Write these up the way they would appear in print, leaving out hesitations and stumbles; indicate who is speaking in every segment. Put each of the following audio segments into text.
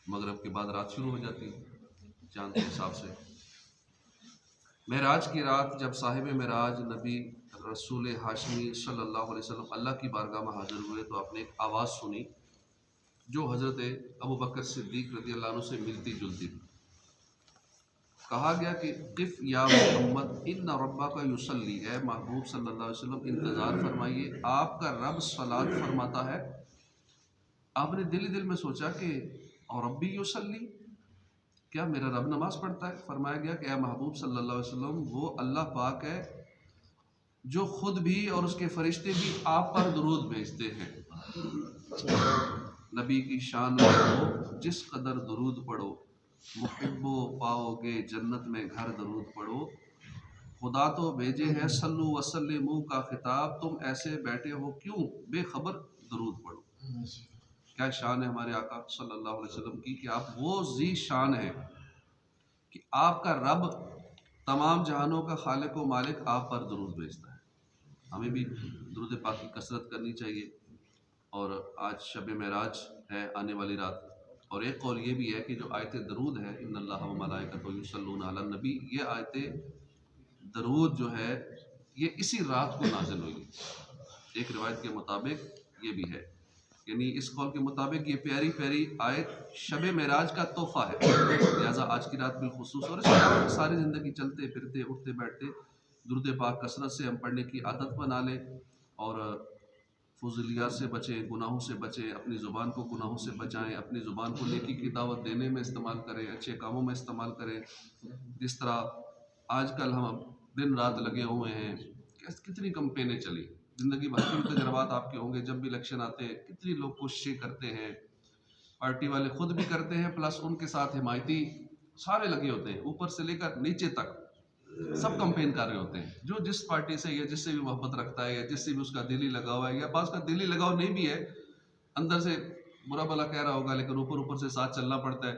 Speaker 1: मगरब के बाद रात शुरू हो जाती है चांद के हिसाब से। मेराज की रात जब साहिब मेराज नबी रसूल हाशमी सल्लल्लाहु अलैहि वसल्लम अल्लाह की बारगाह में हाजिर हुए तो आपने एक आवाज़ सुनी जो हज़रत अबू बकर सिद्दीक़ रज़ी अल्लाह अन्हु से मिलती जुलती थी। कहा गया कि क़िफ़ या मोहम्मद इन्ना रब्बका युसल्ली, ए महबूब सल्लल्लाहु अलैहि वसल्लम इंतज़ार फरमाइए, आपका रब सलात फरमाता है। आपने दिल ही दिल में सोचा कि और रब्बी युसल्ली, क्या मेरा रब नमाज पढ़ता है? फरमाया गया कि ए महबूब सल्लल्लाहु अलैहि वसल्लम, वो अल्लाह पाक है जो खुद भी और उसके फरिश्ते भी आप पर दुरूद भेजते हैं। नबी की शान में हो जिस कदर दुरूद पढ़ो, मुहिब्बो पाओगे जन्नत में घर दरूद पढ़ो। खुदा तो भेजे है सल्लु वसल्लिमु का खिताब, तुम ऐसे बैठे हो क्यों बेखबर दरूद पढ़ो। क्या शान है हमारे आका सल्लल्लाहु अलैहि वसल्लम की कि आप वो जी शान है कि आपका रब तमाम जहानों का खालिक व मालिक आप पर दरूद भेजता है। हमें भी दरूद पाक की कसरत करनी चाहिए। और आज शब मेराज है, आने वाली रात। और एक कौल ये भी है कि जो आयत दरूद है इन्नल्लाह व मलाइकतहु युसल्लूना अलन नबी, ये आयत दरूद जो है ये इसी रात को नाज़िल हुई। एक रिवायत के मुताबिक ये भी है, यानी इस कौल के मुताबिक ये प्यारी प्यारी आयत शब मेराज का तोहफ़ा है। लिहाजा आज की रात बिलखुसूस और इसके सारी ज़िंदगी चलते फिरते उठते बैठते दुरूद पाक कसरत से हम पढ़ने की आदत बना लें और फुज़लियात से बचें, गुनाहों से बचें, अपनी ज़ुबान को गुनाहों से बचाएं, अपनी ज़ुबान को नेकी की दावत देने में इस्तेमाल करें, अच्छे कामों में इस्तेमाल करें। जिस तरह आजकल हम दिन रात लगे हुए हैं, कितनी कैंपेनें चली, ज़िंदगी भर के तजर्बात आपके होंगे। जब भी इलेक्शन आते हैं कितनी लोग कोशिशें करते हैं, पार्टी वाले खुद भी करते हैं प्लस उनके साथ हिमायती सारे लगे होते हैं, ऊपर से लेकर नीचे तक सब कंपेन कर रहे होते हैं। जो जिस पार्टी से या जिससे भी मोहब्बत रखता है या जिससे भी उसका दिली लगाव है, या पास का दिली लगाव नहीं भी है, अंदर से बुरा भला कह रहा होगा लेकिन ऊपर ऊपर से साथ चलना पड़ता है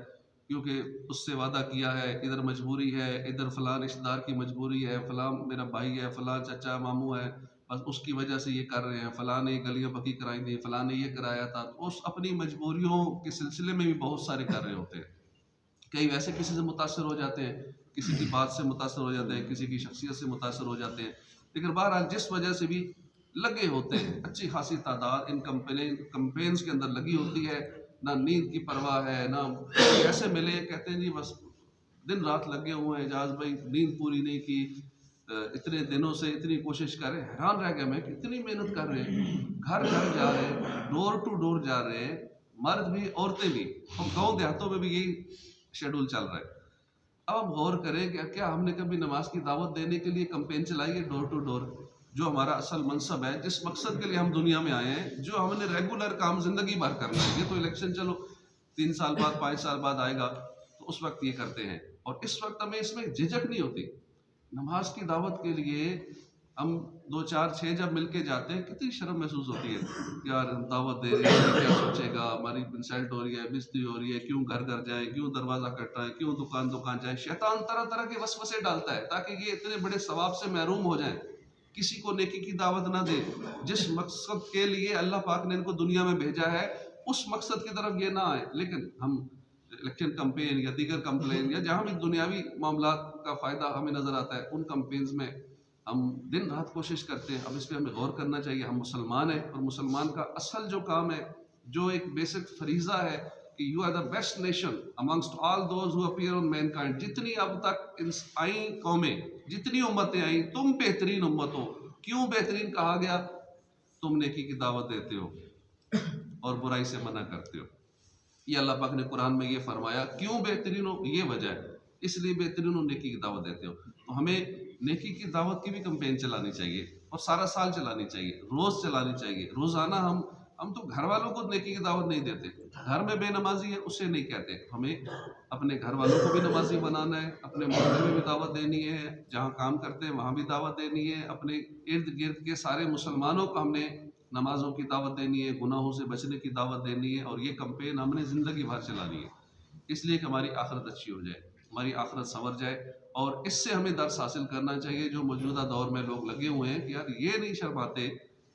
Speaker 1: क्योंकि उससे वादा किया है, इधर मजबूरी है, इधर फलां रिश्तेदार की मजबूरी है, फलां मेरा भाई है, फलां चाचा मामू है, बस उसकी वजह से ये कर रहे हैं, फलां ने गलियां पक्की कराई थी, फलां ने ये कराया था। तो उस अपनी मजबूरियों के सिलसिले में भी बहुत सारे कर रहे होते हैं। कई वैसे किसी से मुतासर हो जाते हैं, किसी की बात से मुतासर हो जाते हैं, किसी की शख्सियत से मुतासर हो जाते हैं, लेकिन बहरहाल जिस वजह से भी लगे होते हैं, अच्छी खासी तादाद इन कंपेन्स के अंदर लगी होती है। ना नींद की परवाह है, ना कैसे मिले, कहते हैं जी बस दिन रात लगे हुए हैं, एजाज भाई नींद पूरी नहीं की, इतने दिनों से इतनी कोशिश कर रहे हैं। हैरान रह गया मैं, कितनी मेहनत कर रहे हैं, घर घर जा रहे हैं, डोर टू डोर जा रहे हैं, मर्द भी औरतें भी। हम गाँव देहातों में भी यही शेड्यूल चल रहा है। अब हम गौर करें कि क्या हमने कभी नमाज की दावत देने के लिए कंपेन चलाई है डोर टू डोर, जो हमारा असल मनसब है, जिस मकसद के लिए हम दुनिया में आए हैं, जो हमने रेगुलर काम जिंदगी भर करना है। ये तो इलेक्शन चलो 3 साल बाद 5 साल बाद आएगा तो उस वक्त ये करते हैं, और इस वक्त हमें इसमें झिझक नहीं होती। नमाज की दावत के लिए हम 2 4 6 जब मिलके जाते हैं कितनी शर्म महसूस होती है, यार हम दावत दे रहे हैं, क्या सोचेगा, हमारी इंसल्ट हो रही है, बेइज्जती हो रही है, क्यों घर घर जाए, क्यों दरवाजा कटना है, क्यों दुकान दुकान जाए। शैतान तरह तरह के वसवसे डालता है ताकि ये इतने बड़े सवाब से महरूम हो जाएं, किसी को नेकी की दावत ना दे। जिस मकसद के लिए अल्लाह पाक ने इनको दुनिया में भेजा है उस मकसद की तरफ ये ना आए। लेकिन हम इलेक्शन कंपेन या दीगर कंप्लेन या जहाँ भी दुनियावी मामला का फ़ायदा हमें नज़र आता है, उन कंपेन्स में हम दिन रात कोशिश करते हैं। अब इस पर हमें गौर करना चाहिए। हम मुसलमान हैं और मुसलमान का असल जो काम है, जो एक बेसिक फरीज़ा है कि you are the best nation amongst all those who appear on mankind. जितनी अब तक आई कौमें, जितनी उम्मतें आई, तुम बेहतरीन उम्मत हो। क्यों बेहतरीन कहा गया? तुम नेकी की दावत देते हो और बुराई से मना करते हो। ये अल्लाह पाक ने कुरान में ये फरमाया। क्यों बेहतरीन हो? ये वजह है, इसलिए बेहतरीन हो, नेकी की दावत देते हो। तो हमें नेकी की दावत की भी कंपेन चलानी चाहिए और सारा साल चलानी चाहिए, रोज़ चलानी चाहिए। रोज़ाना हम तो घर वालों को नेकी की दावत नहीं देते। घर में बेनमाजी है उसे नहीं कहते, हमें अपने घर वालों को भी नमाजी बनाना है, अपने मोहल्ले में भी दावत देनी है, जहाँ काम करते हैं वहाँ भी दावत देनी है, अपने इर्द गिर्द के सारे मुसलमानों को हमने नमाजों की दावत देनी है, गुनाहों से बचने की दावत देनी है। और ये कंपेन हमने ज़िंदगी भर चलानी है, इसलिए कि हमारी आखिरत अच्छी हो जाए, हमारी आखिरत संवर जाए। और इससे हमें दर्स हासिल करना चाहिए जो मौजूदा दौर में लोग लगे हुए हैं कि यार ये नहीं शर्माते,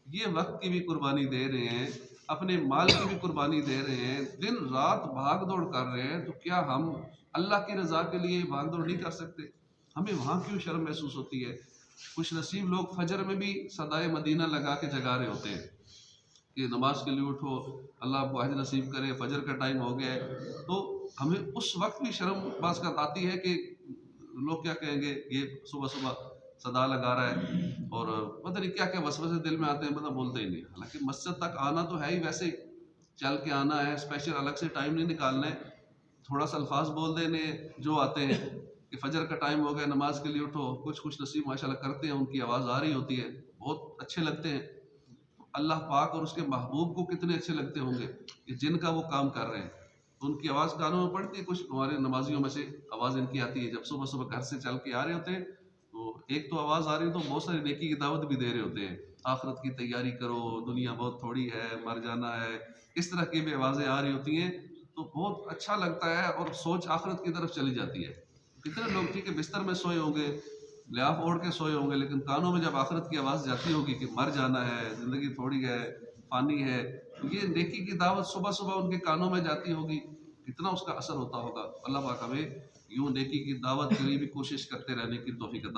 Speaker 1: ये वक्त की भी कुर्बानी दे रहे हैं, अपने माल की भी कुर्बानी दे रहे हैं, दिन रात भाग दौड़ कर रहे हैं, तो क्या हम अल्लाह की रज़ा के लिए भाग दौड़ नहीं कर सकते? हमें वहाँ क्यों शर्म महसूस होती है? कुछ नसीब लोग फजर में भी सदाए मदीना लगा के जगा रहे होते हैं कि नमाज के लिए उठो, अल्लाह आपको हज नसीब करे, फजर का टाइम हो गया है। तो हमें उस वक्त भी शर्म बास का आती है कि लोग क्या कहेंगे, ये सुबह सुबह सदा लगा रहा है, और पता नहीं क्या क्या वसवसे दिल में आते हैं, पता बोलते ही नहीं। हालांकि मस्जिद तक आना तो है ही, वैसे चल के आना है, स्पेशल अलग से टाइम नहीं निकालना है, थोड़ा सा अल्फाज बोल देने जो आते हैं कि फजर का टाइम हो गया, नमाज के लिए उठो। कुछ कुछ नसीब माशाल्लाह करते हैं, उनकी आवाज़ आ रही होती है, बहुत अच्छे लगते हैं। अल्लाह पाक और उसके महबूब को कितने अच्छे लगते होंगे कि जिनका वो काम कर रहे हैं, तो उनकी आवाज़ कानों में पड़ती है। कुछ हमारे नमाजियों में से आवाज़ इनकी आती है, जब सुबह सुबह घर से चल के आ रहे होते हैं, तो एक तो आवाज़ आ रही है, तो बहुत सारी नेकी की दावत भी दे रहे होते हैं, आखिरत की तैयारी करो, दुनिया बहुत थोड़ी है, मर जाना है, इस तरह की भी आवाज़ें आ रही होती हैं। तो बहुत अच्छा लगता है और सोच आखिरत की तरफ चली जाती है। कितने लोग ठीक है बिस्तर में सोए होंगे, लिहाफ ओढ़ के सोए होंगे, लेकिन कानों में जब आखिरत की आवाज़ जाती होगी कि मर जाना है, ज़िंदगी थोड़ी है, फ़ानी है, तो ये नेकी की दावत सुबह-सुबह उनके कानों में जाती होगी, कितना उसका असर होता होगा। अल्लाह पाक हमें यूँ नेकी की दावत के लिए भी कोशिश करते रहने की तौफ़ीक अता